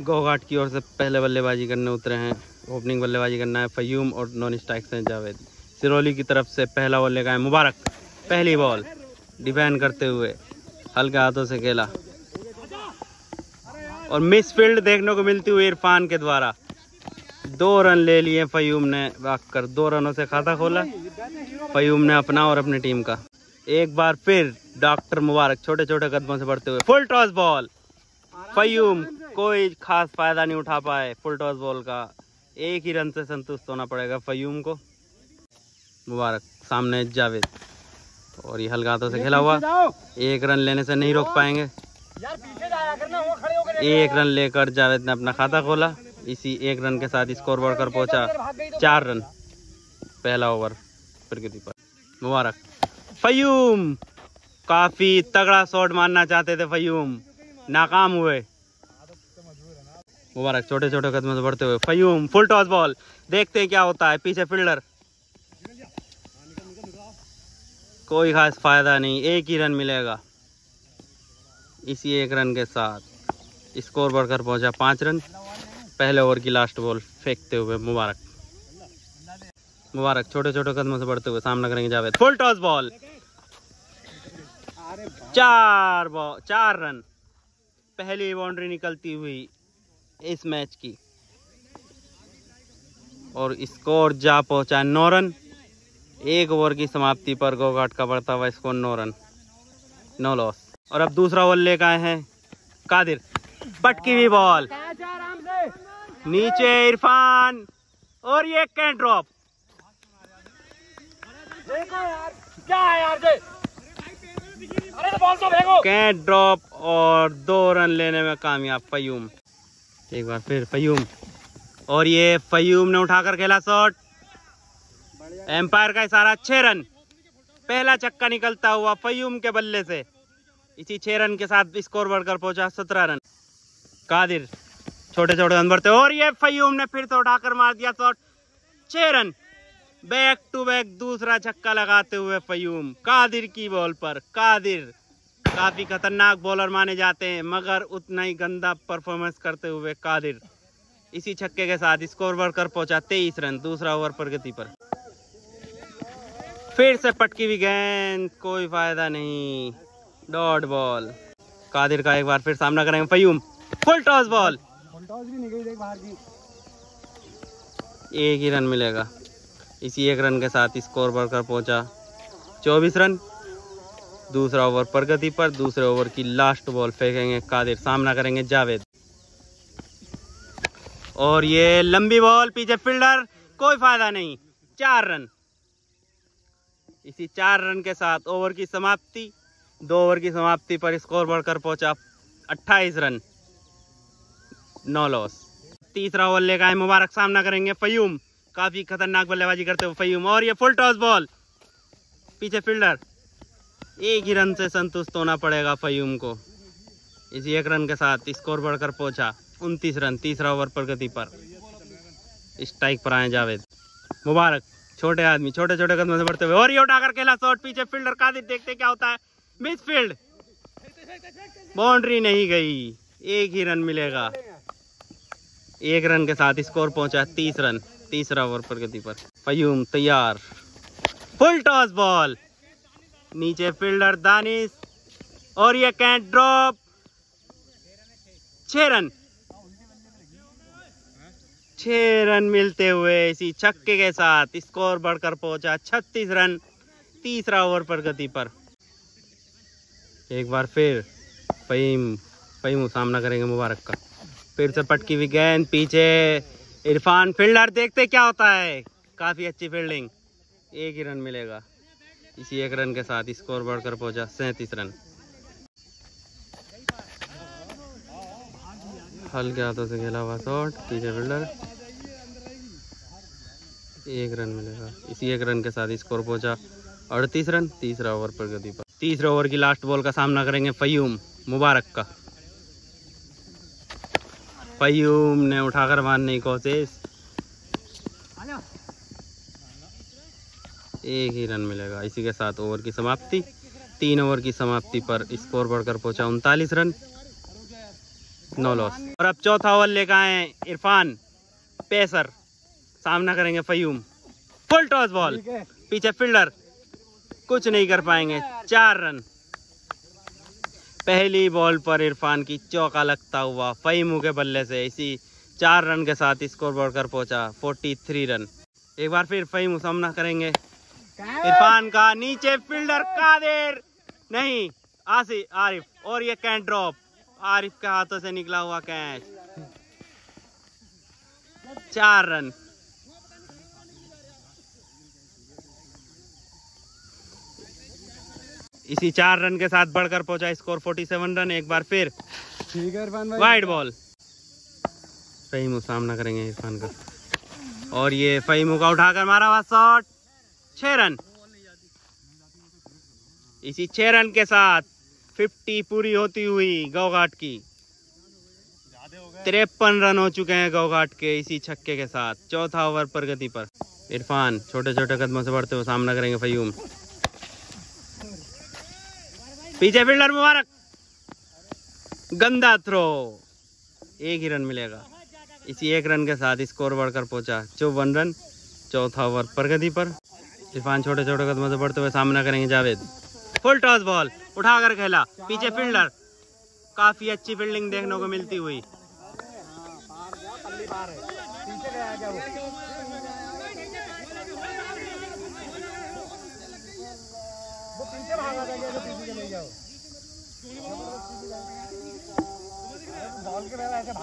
गोघाट की ओर से पहले बल्लेबाजी करने उतरे हैं। ओपनिंग बल्लेबाजी करना है फयूम और नॉन स्ट्राइक से जावेद। सिरोली की तरफ से पहला बॉल लेगा है मुबारक। पहली बॉल डिफेंड करते हुए हल्के हाथों से खेला और मिस फील्ड देखने को मिलती हुई इरफान के द्वारा। 2 रन ले लिए फयूम ने, भागकर 2 रनों से खाता खोला फयूम ने अपना और अपनी टीम का। एक बार फिर डॉक्टर मुबारक छोटे छोटे कदमों से बढ़ते हुए फुल टॉस बॉल। फयूम कोई खास फायदा नहीं उठा पाए फुल टॉस बॉल का। 1 ही रन से संतुष्ट होना पड़ेगा फयूम को। मुबारक सामने जावेद और ये हल्का हाथों से खेला हुआ। 1 रन लेने से नहीं रोक पाएंगे। 1 रन लेकर जावेद ने अपना खाता खोला। इसी 1 रन के साथ स्कोर बढ़कर पहुंचा 4 रन। पहला ओवर प्रगति पर। मुबारक फयूम काफी तगड़ा शॉट मारना चाहते थे फयूम, नाकाम हुए। मुबारक छोटे छोटे कदमों से बढ़ते हुए फयूम फुल टॉस बॉल। देखते हैं क्या होता है। पीछे फील्डर, कोई खास फायदा नहीं। 1 ही रन मिलेगा। इसी 1 रन के साथ स्कोर बढ़कर पहुंचा 5 रन। पहले ओवर की लास्ट बॉल फेंकते हुए मुबारक छोटे छोटे कदमों से बढ़ते हुए सामना करेंगे Javed. Full toss ball. 4 run. पहली बाउंड्री निकलती हुई इस मैच की और स्कोर जा पहुंचा 9 रन। 1 ओवर की समाप्ति पर गोघाट का बढ़ता हुआ स्कोर 9 रन, 9 लॉस। और अब दूसरा ओवर लेकर आए हैं कादिर। पटकी हुई बॉल, नीचे इरफान और ये कैन ड्रॉप। कैन ड्रॉप और 2 रन लेने में कामयाब फयूम। एक बार फिर फयूम और ये फयूम ने उठाकर खेला शॉट। एम्पायर का इशारा। 6 रन। पहला छक्का निकलता हुआ फयूम के बल्ले से। इसी 6 रन के साथ स्कोर बढ़कर पहुंचा 17 रन। कादिर छोटे छोटे रन बढ़ते और ये फयूम ने फिर से उठाकर मार दिया शॉट। 6 रन। बैक टू बैक दूसरा छक्का लगाते हुए फयूम कादिर की बॉल पर। कादिर काफी खतरनाक बॉलर माने जाते हैं मगर उतना ही गंदा परफॉर्मेंस करते हुए कादिर इसी छक्के के साथ स्कोर बढ़कर पहुंचा 23 रन। दूसरा ओवर प्रगति पर। फिर से पटकी हुई गेंद, कोई फायदा नहीं, डॉट बॉल। कादिर का एक बार फिर सामना करेंगे फयूम। Full toss ball. 1 ही रन मिलेगा। इसी 1 रन के साथ स्कोर बढ़कर पहुंचा 24 रन। दूसरा ओवर प्रगति पर। दूसरे ओवर की लास्ट बॉल फेंकेंगे कादिर। सामना करेंगे जावेद और ये लंबी बॉल, पीछे फील्डर, कोई फायदा नहीं, 4 रन। इसी 4 रन के साथ ओवर की समाप्ति। 2 ओवर की समाप्ति पर स्कोर बढ़कर पहुंचा 28 रन, 9 लॉस। तीसरा ओवर लेकर आए मुबारक। सामना करेंगे फयूम। काफी खतरनाक बल्लेबाजी करते हुए फयूम और ये फुल टॉस बॉल, पीछे फील्डर। 1 ही रन से संतुष्ट होना पड़ेगा फयूम को। इसी 1 रन के साथ स्कोर बढ़कर पहुंचा 29 रन। तीसरा ओवर प्रगति पर। स्ट्राइक पर आए जावेद। मुबारक छोटे आदमी छोटे छोटे कदमों से बढ़ते हुए और ये उठाकर खेला शॉट। पीछे फील्डर कादिर। देखते क्या होता है। मिस फील्ड, बाउंड्री नहीं गई। 1 ही रन मिलेगा। 1 रन के साथ स्कोर पहुंचा 30 रन। तीसरा ओवर प्रगति पर। फयूम तैयार। फुल टॉस बॉल, नीचे फील्डर दानिश और ये कैन ड्रॉप। 6 रन। 6 रन मिलते हुए इसी छक्के के साथ स्कोर बढ़कर पहुंचा 36 रन। तीसरा ओवर प्रगति पर। एक बार फिर फहीम सामना करेंगे मुबारक का। फिर से पटकी हुई गेंद, पीछे इरफान फील्डर। देखते क्या होता है। काफी अच्छी फील्डिंग। 1 ही रन मिलेगा। इसी 1 रन के साथ स्कोर बढ़कर पहुंचा 37 रन। हल्के हाथों से खेला हुआ शॉट, पीछे फील्डर। 1 रन मिलेगा। इसी 1 रन के साथ स्कोर पहुंचा 38 रन। तीसरा ओवर प्रगति पर। तीसरे ओवर की लास्ट बॉल का सामना करेंगे फयूम मुबारक का। फयूम ने उठाकर मारने की कोशिश। 1 ही रन मिलेगा। इसी के साथ ओवर की समाप्ति। 3 ओवर की समाप्ति पर स्कोर बढ़कर पहुंचा 39 रन। No loss. और अब चौथा ओवर लेकर आए इरफान पेसर, सामना करेंगे फयूम। फुल टॉस बॉल, पीछे फील्डर कुछ नहीं कर पाएंगे, 4 रन। पहली बॉल पर इरफान की चौका लगता हुआ फहीमू के बल्ले से इसी 4 रन के साथ स्कोर बोर्ड कर पहुंचा 43 रन। एक बार फिर फहीमू सामना करेंगे इरफान का, नीचे फील्डर कादिर नहीं, आरिफ, और ये कैच ड्रॉप, आरिफ के हाथों से निकला हुआ कैच, 4 रन। इसी 4 रन के साथ बढ़कर पहुंचा स्कोर 47 रन। एक बार फिर वाइड बॉल, फहीमू सामना करेंगे इरफान का, और ये फहीमू का उठाकर मारा हुआ शॉट, 6 रन। इसी 6 रन के साथ 50 पूरी होती हुई गौघाट की, 53 रन हो चुके हैं गौघाट के इसी छक्के के साथ। चौथा ओवर प्रगति पर इरफान छोटे छोटे कदमों से बढ़ते हुए सामना करेंगे फहीम। पीछे फील्डर मुबारक, गंदा थ्रो, 1 ही रन मिलेगा। इसी 1 रन के साथ स्कोर बढ़कर पहुंचा 54 रन। चौथा ओवर प्रगति पर इरफान छोटे छोटे कदमों से बढ़ते हुए सामना करेंगे जावेद। फुल टॉस बॉल, उठाकर खेला, पीछे फील्डर, काफी अच्छी फील्डिंग देखने को मिलती हुई।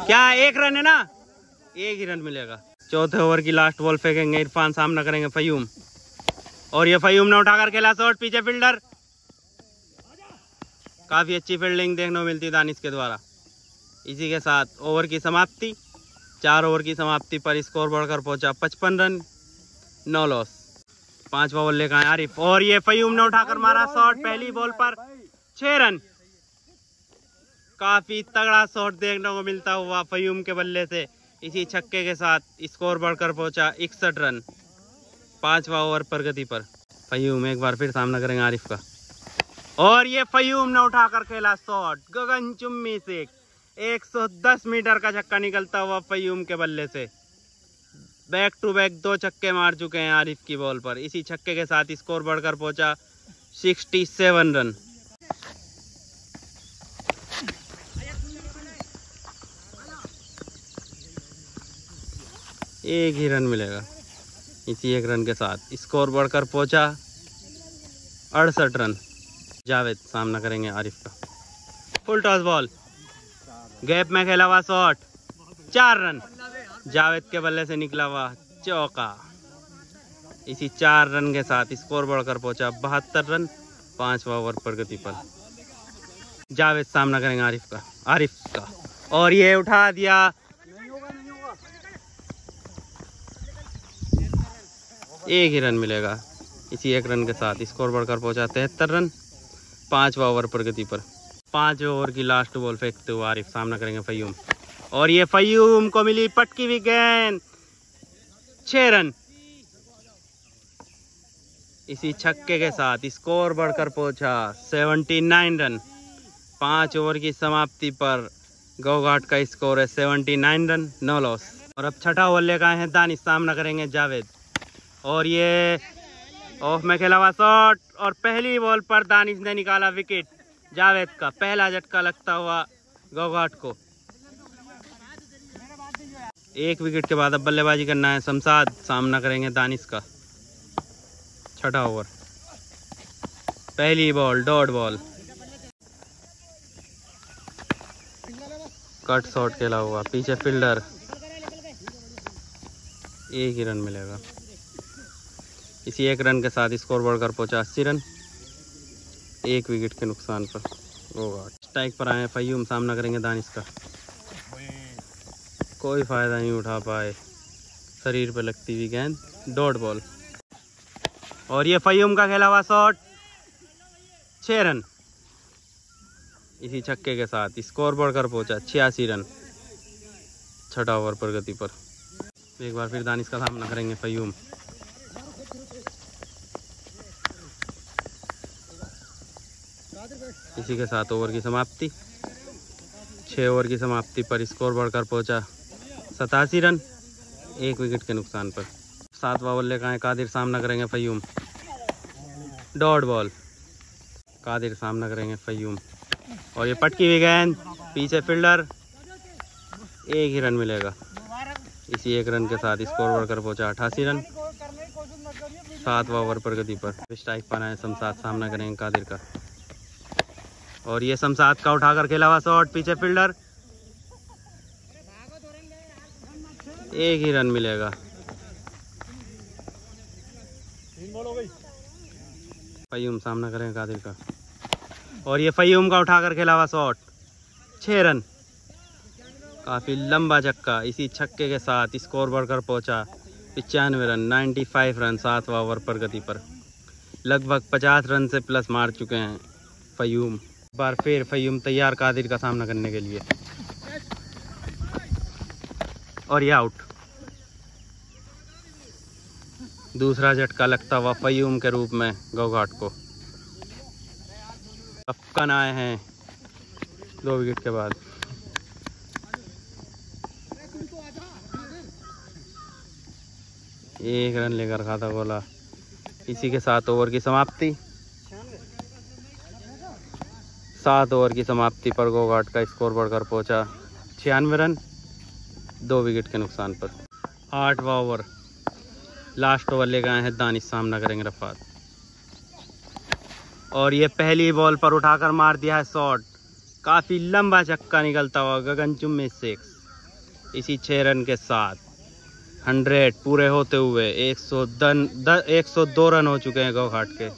क्या 1 रन है ना, 1 ही रन मिलेगा। चौथे ओवर की लास्ट बॉल फेंकेंगे इरफान, सामना करेंगे फहीम, और ये फहीम ने उठाकर खेला शॉट, पीछे फील्डर, काफी अच्छी फील्डिंग देखने को मिलती दानिश के द्वारा। इसी के साथ ओवर की समाप्ति, 4 ओवर की समाप्ति पर स्कोर बढ़कर पहुंचा 55 रन, 9 लॉस। 5वां बॉल लेकर आए आरिफ, और ये फहीम ने उठाकर मारा शॉट, पहली बॉल पर 6 रन। काफी तगड़ा शॉट देखने को मिलता हुआ फहीम के बल्ले से इसी छक्के के साथ स्कोर बढ़कर पहुंचा 61 रन। 5वां ओवर प्रगति पर फहीम एक बार फिर सामना करेंगे आरिफ का, और ये फहीम ने उठाकर खेला शॉट, गगनचुम्बी से 110 मीटर का छक्का निकलता हुआ फहीम के बल्ले से। बैक टू बैक 2 छक्के मार चुके हैं आरिफ की बॉल पर। इसी छक्के के साथ स्कोर बढ़कर पहुंचा 67 रन। एक ही रन मिलेगा। इसी 1 रन के साथ स्कोर बढ़कर पहुंचा 68 रन। जावेद सामना करेंगे आरिफ का, फुल टॉस बॉल, गैप में खेला हुआ शॉट, 4 रन। जावेद के बल्ले से निकला हुआ चौका। इसी 4 रन के साथ स्कोर बढ़कर पहुंचा 72 रन। 5वां ओवर प्रगति पर जावेद सामना करेंगे आरिफ का, और ये उठा दिया, एक ही रन मिलेगा। इसी 1 रन के साथ स्कोर बढ़कर पहुंचा 73 रन। 5वां ओवर प्रगति पर 5 ओवर की लास्ट बॉल फेंकते हुए आरिफ सामना करेंगे फहीम, और ये फहीम को मिली पटकी हुई गेंद, 6 रन। इसी छक्के के साथ स्कोर बढ़कर पहुंचा 79 रन। 5 ओवर की समाप्ति पर गौघाट का स्कोर है 79 रन, 9 लॉस। और अब छठा ओवर लेकर आए हैं दानिश, सामना करेंगे जावेद, और ये ऑफ में खेला हुआ शॉट, और पहली बॉल पर दानिश ने निकाला विकेट। जावेद का पहला झटका लगता हुआ गौघाट को। 1 विकेट के बाद अब बल्लेबाजी करना है शमशाद, सामना करेंगे दानिश का। छठा ओवर, पहली ball dot ball, cut shot खेला हुआ, पीछे फील्डर, 1 ही रन मिलेगा। इसी 1 रन के साथ स्कोर बढ़कर पहुंचा 80 रन। 1 विकेट के नुकसान पर गौघाट। स्ट्राइक पर आए फहीम, सामना करेंगे दानिश का, कोई फायदा नहीं उठा पाए, शरीर पर लगती हुई गेंद, डॉट बॉल, और ये फहीम का खेला हुआ शॉट, 6 रन। इसी छक्के के साथ स्कोर बढ़कर पहुंचा 86 रन। छठा ओवर प्रगति पर एक बार फिर दानिश का सामना करेंगे फहीम, इसी के साथ ओवर की समाप्ति, 6 6 ओवर की समाप्ति पर स्कोर बढ़कर पहुंचा 87 रन, 1 विकेट के नुकसान पर। 7वां बल्ले का है कादिर, सामना करेंगे फयूम। डॉट बॉल, कादिर सामना करेंगे फयूम और ये पटकी हुई गेंद, पीछे फील्डर, 1 ही रन मिलेगा। इसी 1 रन के साथ स्कोर बढ़कर पहुंचा 88 रन। 7वां ओवर पर गति पर स्ट्राइक पर आए शमशाद, सामना करेंगे कादिर का और ये शमशाद का उठाकर खेला हुआ शॉट, पीछे फील्डर, 1 ही रन मिलेगा। फयूम सामना करेंगे कादिर का और ये फयूम का उठाकर खेला हुआ शॉट, 6 रन, काफी लंबा छक्का। इसी छक्के के साथ स्कोर बढ़कर पहुंचा 95 रन, 95 रन। 7वां ओवर पर गति पर लगभग 50 रन से प्लस मार चुके हैं फयूम। बार फिर फयूम तैयार कादिर का सामना करने के लिए और ये आउट। दूसरा झटका लगता हुआ फयूम के रूप में गौघाट को। अफकन आए हैं 2 विकेट के बाद। एक रन लेकर खाता खोला। इसी के 7 ओवर की समाप्ति। 7 ओवर की समाप्ति पर गौघाट का स्कोर बढ़कर पहुंचा 96 रन, 2 विकेट के नुकसान पर। 8वां ओवर, लास्ट ओवर ले गए हैं दानिश, सामना करेंगे रफात और ये पहली बॉल पर उठाकर मार दिया है शॉट, काफी लंबा छक्का निकलता हुआ गगनचुम्बी 6। इसी 6 रन के साथ 100 पूरे होते हुए 102 रन हो चुके हैं गौघाट के।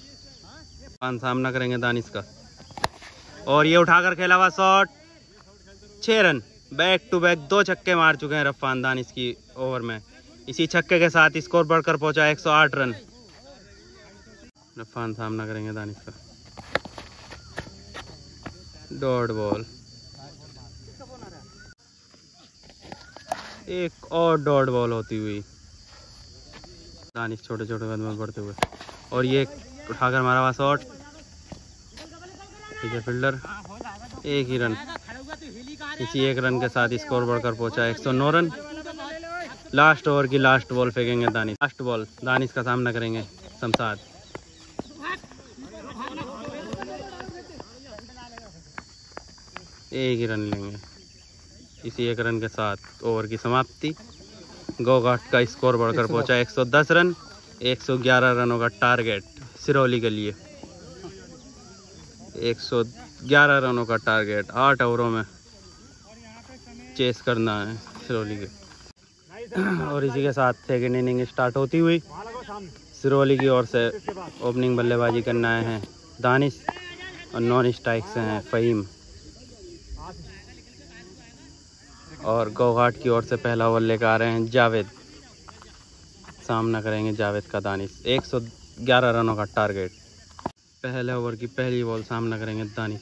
सामना करेंगे दानिश का और ये उठाकर खेला हुआ शॉट, 6 रन, बैक टू बैक 2 छक्के मार चुके हैं रफ़ान दानिश की ओवर में। इसी छक्के के साथ स्कोर बढ़कर पहुंचा 108 रन। रफ़ान सामना करेंगे दानिश का। डॉट बॉल, एक और डॉट बॉल होती हुई दानिश छोटे छोटे कदम बढ़ते हुए और ये उठाकर मारा हुआ शॉट, ठीक है फील्डर, 1 ही रन। इसी 1 रन के साथ स्कोर बढ़कर पहुंचा 109 रन। लास्ट ओवर की लास्ट बॉल फेंकेंगे दानिश। लास्ट बॉल दानिश का सामना करेंगे शमशाद। एक ही रन लेंगे। इसी 1 रन के साथ ओवर की समाप्ति। गौघाट का स्कोर बढ़कर पहुंचा 110 रन। 111 रनों का टारगेट सिरौली के लिए। 111 रनों का टारगेट 8 ओवरों में चेस करना है सिरौली के। और इसी के साथ सेकेंड इनिंग स्टार्ट होती हुई सिरौली की ओर से ओपनिंग बल्लेबाजी करने आए हैं दानिश और नॉन स्ट्राइक से हैं फ़हीम। और गौघाट की ओर से पहला ओवर लेकर आ रहे हैं जावेद। सामना करेंगे जावेद का दानिश। 111 रनों का टारगेट। पहले ओवर की पहली बॉल सामना करेंगे दानिश।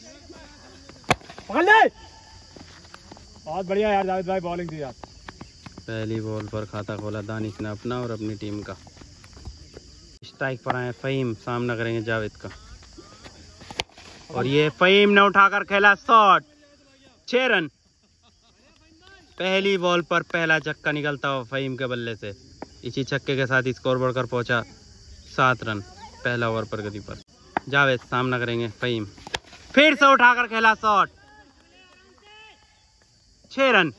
बहुत बढ़िया यार जावेद भाई, बॉलिंग दी यार। पहली बॉल पर खाता खोला दानिश ने अपना और अपनी टीम का। स्ट्राइक पर आए फ़हीम। सामना करेंगे जावेद का और ये फ़हीम ने उठाकर खेला शॉट, 6 रन। पहली बॉल पर पहला छक्का निकलता हुआ फ़हीम के बल्ले से। इसी छक्के के साथ स्कोर बढ़कर पहुंचा 7 रन पहला ओवर पर गति पर। जावेद सामना करेंगे फ़हीम। फिर से उठाकर खेला शॉट, 6 रन।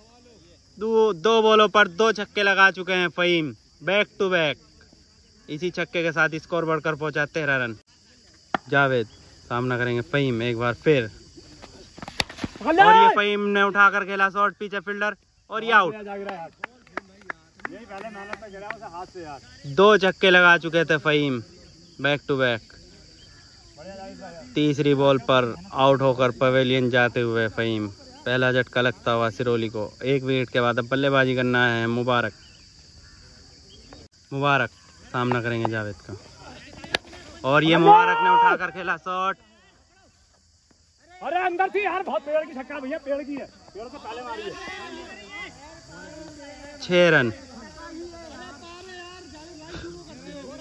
दो बॉलों पर 2 छक्के लगा चुके हैं फ़हीम, बैक टू बैक। इसी छक्के के साथ स्कोर बढ़कर पहुंचा 13 रन। जावेद सामना करेंगे फ़हीम एक बार फिर और ये फ़हीम ने उठाकर खेला शॉट, पीछे फील्डर और ये आउट। 2 छक्के लगा चुके थे फ़हीम बैक टू बैक। तीसरी बॉल पर आउट होकर पवेलियन जाते हुए फ़हीम। पहला झटका लगता हुआ सिरौली को। 1 विकेट के बाद अब बल्लेबाजी करना है मुबारक। मुबारक सामना करेंगे जावेद का और ये मुबारक ने उठाकर खेला शॉट। अरे अंदर थी यार, बहुत पेड़ की छक्का भैया, पेड़ की है, पेड़ से पहले मारी है। 6 रन।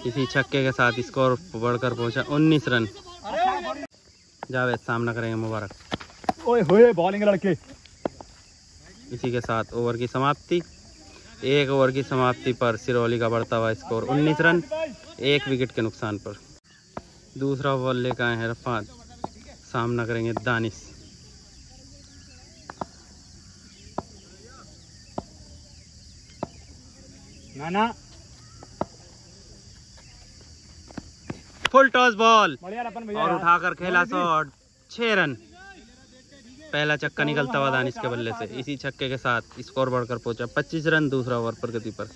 इसी छक्के के साथ स्कोर बढ़कर पहुंचा 19 रन। जावेद सामना करेंगे मुबारक। ओए होए बॉलिंग लड़के। इसी के साथ ओवर की समाप्ति। 1 ओवर की समाप्ति पर सिरोली का बढ़ता हुआ स्कोर 19 रन 1 विकेट के नुकसान पर। दूसरा बॉल लेकर आए हैं रफात, सामना करेंगे दानिश। नाना फुल टॉस बॉल बढ़िया रपन भैया और यार। उठाकर खेला शॉट 6 रन। पहला छक्का निकलता हुआ दानिश के बल्ले से। इसी छक्के के साथ स्कोर बढ़कर पहुंचा 25 रन दूसरा ओवर प्रगति पर।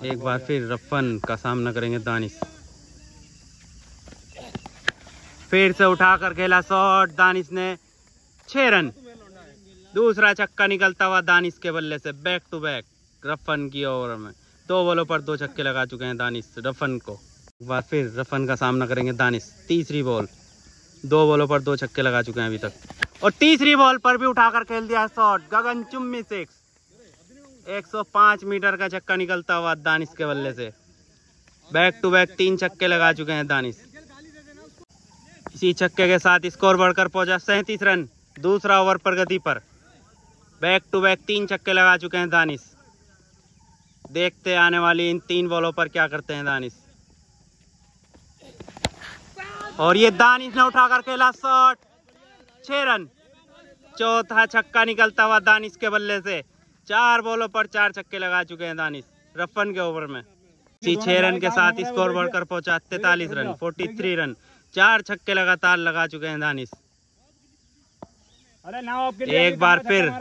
एक बार फिर रफन का सामना करेंगे दानिश। फिर से उठाकर खेला शॉट, दानिश ने 6 रन। दूसरा छक्का निकलता हुआ दानिश के बल्ले से। बैक टू बैक रफन की ओवर में 2 बॉलों पर 2 छक्के लगा चुके हैं दानिश रफन को। एक बार फिर रफन का सामना करेंगे दानिश। तीसरी बॉल, 2 बॉलों पर 2 छक्के लगा चुके हैं अभी तक। और तीसरी बॉल पर भी उठाकर खेल दिया शॉट, गगनचुम्बी 6। 105 मीटर का छक्का निकलता हुआ दानिश के बल्ले से। बैक टू बैक 3 छक्के लगा चुके हैं दानिश। इसी छक्के के साथ स्कोर बढ़कर पहुंचा 37 रन दूसरा ओवर प्रगति पर। बैक टू बैक 3 छक्के लगा चुके हैं दानिश। देखते आने वाली इन 3 बॉलों पर क्या करते हैं दानिश। और ये दानिश ने उठाकर खेला शॉट, 6 रन। चौथा छक्का निकलता हुआ दानिश के बल्ले से। 4 बॉलों पर 4 छक्के लगा चुके हैं दानिश रफन के ओवर में। इसी 6 रन के साथ स्कोर बढ़कर पहुंचा 43 रन 43 रन। 4 छक्के लगातार लगा चुके हैं दानिश। अरे ना आपके लिए एक बार फिर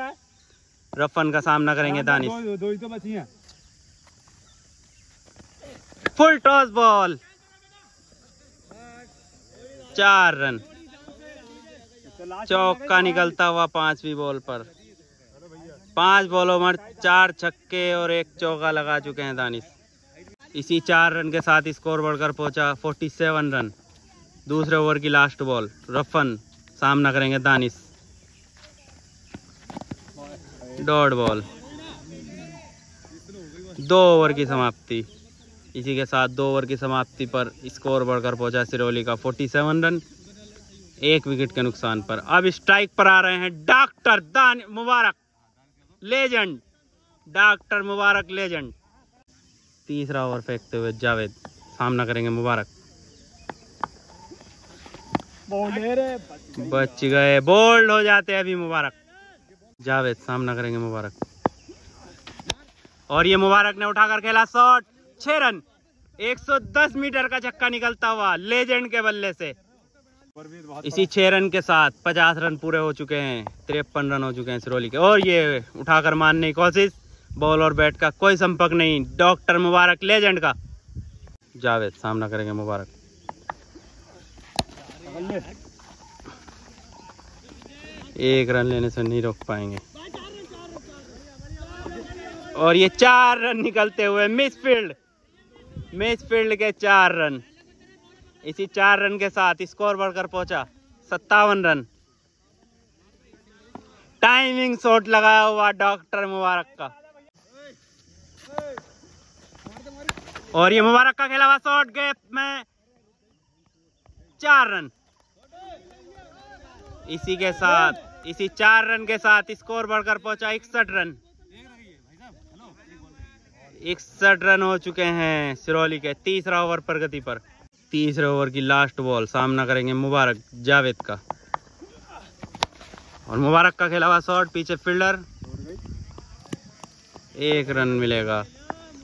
रफन का सामना करेंगे दानिश। दो ही तो बची हैं। Full toss ball 4 run. चौका निकलता हुआ 5वीं बॉल पर। 5 बॉलों में 4 छक्के और 1 चौका लगा चुके हैं दानिश। इसी 4 रन के साथ स्कोर बढ़कर पहुंचा 47 रन। दूसरे ओवर की लास्ट बॉल, रफन सामना करेंगे दानिश। डॉट बॉल, 2 ओवर की समाप्ति। इसी के साथ 2 ओवर की समाप्ति पर स्कोर बढ़कर पहुंचा सिरोली का 47 रन 1 विकेट के नुकसान पर। अब स्ट्राइक पर आ रहे हैं डॉक्टर मुबारक लेजेंड, डॉक्टर मुबारक लेजेंड। तीसरा ओवर फेंकते हुए जावेद सामना करेंगे मुबारक। बच गए, बोल्ड हो जाते हैं अभी मुबारक। जावेद सामना करेंगे मुबारक। और ये मुबारक ने उठाकर खेला शॉट, 6 रन। 110 मीटर का छक्का निकलता हुआ लेजेंड के बल्ले से। इसी 6 रन के साथ 50 रन पूरे हो चुके हैं। 53 रन हो चुके हैं सिरोली के। और ये उठाकर मारने की कोशिश, बॉल और बैट का कोई संपर्क नहीं, डॉक्टर मुबारक लेजेंड का। जावेद सामना करेंगे मुबारक। 1 रन लेने से नहीं रोक पाएंगे। और ये 4 रन निकलते हुए मिसफील्ड के 4 रन। इसी 4 रन के साथ स्कोर बढ़कर पहुंचा 57 रन। टाइमिंग शॉट लगाया हुआ डॉक्टर मुबारक का। और ये मुबारक का खेला हुआ शॉट, गैप में 4 रन। इसी 4 रन के साथ स्कोर बढ़कर पहुंचा 61 रन। 61 रन हो चुके हैं सिरोली के। तीसरा ओवर प्रगति पर। तीसरे ओवर की लास्ट बॉल, सामना करेंगे मुबारक जावेद का। और मुबारक का खेला हुआ शॉट, पीछे फील्डर, 1 रन मिलेगा।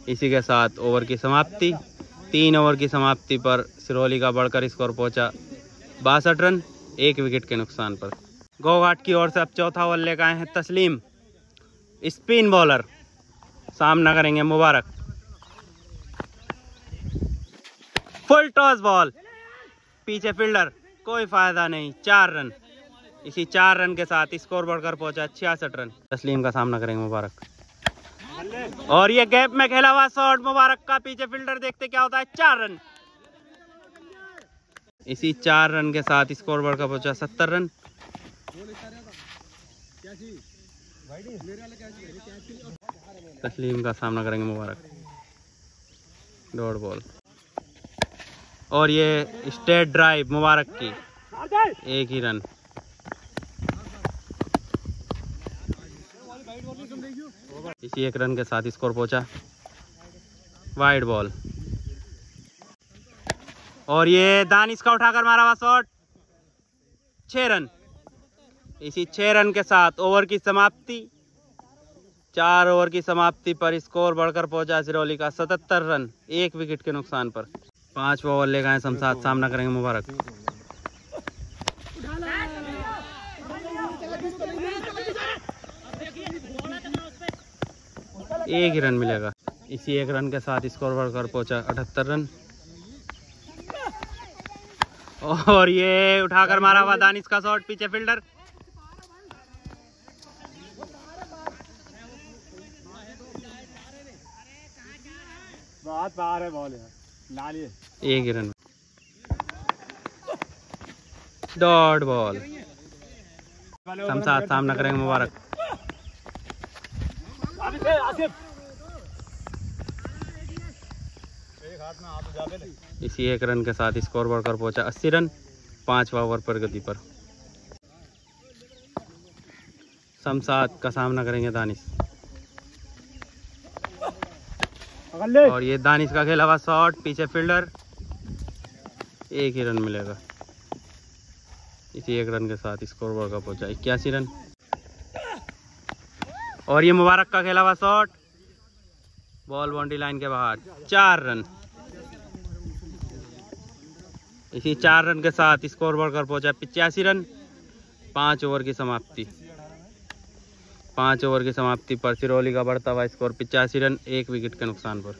इसी के साथ ओवर की समाप्ति। 3 ओवर की समाप्ति पर सिरोली का बढ़कर स्कोर पहुंचा 62 रन 1 विकेट के नुकसान पर। गोघाट की ओर से अब चौथा ओवर लेकर आए हैं तस्लीम, स्पिन बॉलर। सामना करेंगे मुबारक। फुल टॉस बॉल, पीछे फील्डर, कोई फायदा नहीं, 4 रन। इसी 4 रन के साथ स्कोर बढ़कर पहुंचा 66 रन। तस्लीम का सामना करेंगे मुबारक। और ये गैप में खेला हुआ शॉट मुबारक का, पीछे फील्डर, देखते क्या होता है, 4 रन। इसी 4 रन के साथ स्कोर बढ़कर पहुंचा 70 रन। तस्लीम का सामना करेंगे मुबारक। Dot ball. और ये स्ट्रेट ड्राइव मुबारक की, 1 ही रन। इसी 1 रन के साथ स्कोर पहुंचा। वाइड बॉल और ये दानिश का उठाकर मारा हुआ शॉट, 6 रन। इसी 6 रन के साथ ओवर की समाप्ति। 4 ओवर की समाप्ति पर स्कोर बढ़कर पहुंचा सिरौली का 77 रन, 1 विकेट के नुकसान पर। 5वां ओवर ले गए शमशाद, सामना करेंगे मुबारक। एक ही रन मिलेगा। इसी 1 रन के साथ स्कोर बढ़कर पहुंचा 78 रन। और ये उठाकर मारा हुआ दानिश का शॉट, पीछे फील्डर। बहुत बाहर है बॉल यार, लाली। एक ही रन, डॉट बॉल। शमशाद सामना करेंगे मुबारक। इसी 1 रन के साथ स्कोर बढ़कर पहुंचा 80 रन, 5वां ओवर प्रगति पर। शमशाद का सामना करेंगे दानिश। और ये दानिश का खेला हुआ शॉट, पीछे फील्डर। एक ही रन मिलेगा। इसी 1 रन के साथ स्कोर बढ़कर पहुंचा 81 रन। और ये मुबारक का खेला हुआ शॉट, बॉल बाउंड्री लाइन के बाहर, 4 रन। इसी 4 रन के साथ स्कोर बढ़कर पहुंचा 85 रन, 5 ओवर की समाप्ति। 5 ओवर की समाप्ति पर सिरौली का बढ़ता हुआ स्कोर 85 रन, 1 विकेट के नुकसान पर।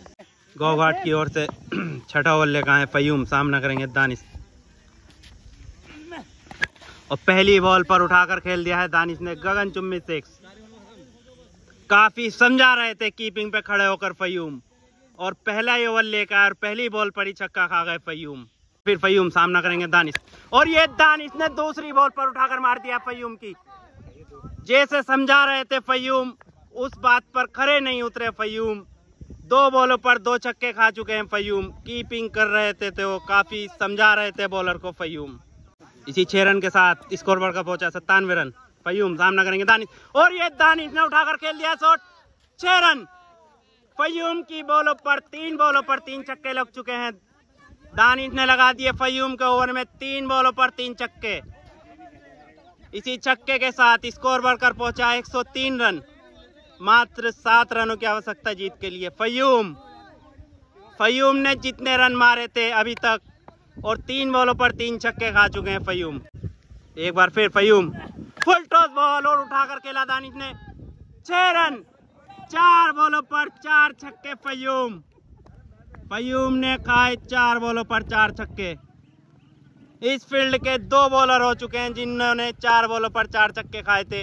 गौघाट की ओर से 6ठा ओवर लेकर आए फयूम, सामना करेंगे दानिश। और पहली बॉल पर उठाकर खेल दिया है दानिश ने गगनचुंबी 6। काफी समझा रहे थे कीपिंग पे खड़े होकर फयूम, और पहला ही ओवर लेकर और पहली बॉल पर ही छक्का खा गए फयूम। फिर फयूम सामना करेंगे दानिश। और ये दानिश ने दूसरी बॉल पर उठाकर मार दिया फयूम की। जैसे समझा रहे थे फयूम, उस बात पर खरे नहीं उतरे फयूम। 2 बॉलों पर 2 छक्के खा चुके हैं फयूम। कीपिंग कर रहे थे तो काफी समझा रहे थे बॉलर को फयूम। इसी 6 रन के साथ स्कोर बढ़कर पहुंचा 97 रन। फयूम सामना करेंगे दानिश। और ये दानिश ने उठाकर खेल दिया शॉट, 6 रन। फयूम की बॉलों पर 3 बॉलों पर 3 छक्के लग चुके हैं। दानिश ने लगा दिए फयूम के ओवर में 3 बॉलों पर 3 छक्के। इसी छक्के के साथ स्कोर बढ़कर पहुंचा 103 रन। मात्र 7 रनों की आवश्यकता जीत के लिए। फयूम ने जितने रन मारे थे अभी तक, और 3 बॉलों पर 3 छक्के खा चुके हैं फयूम। एक बार फिर फयूम, फुल टॉस बॉल और उठाकर खेला दानिश ने, 6 रन। 4 बॉलों पर 4 छक्के फयूम ने खाए 4 बॉलों पर 4 छक्के। इस फील्ड के 2 बॉलर हो चुके हैं जिन्होंने 4 बॉलों पर 4 छक्के खाए थे।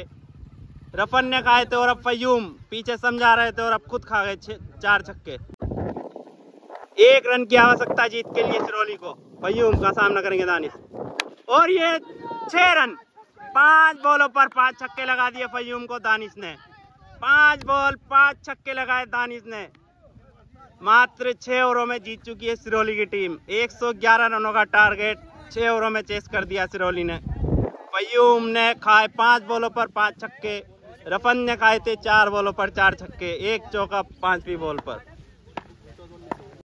रफन ने खाए थे और अब फयूम पीछे समझा रहे थे और अब खुद खा गए 4 छक्के। 1 रन की आवश्यकता जीत के लिए सिरौली को। फयूम का सामना करेंगे दानिश। और ये 6 रन। 5 बॉलों पर 5 छक्के लगा दिए फयूम को दानिश ने। 5 बॉल 5 छक्के लगाए दानिश ने। मात्र 6 ओवरों में जीत चुकी है सिरौली की टीम। 111 रनों का टारगेट 6 ओवरों में चेस कर दिया सिरौली ने। फयूम ने खाए 5 बॉलों पर 5 छक्के। रफन ने खाए थे 4 बॉलों पर 4 छक्के, 1 चौका 5वीं बॉल पर।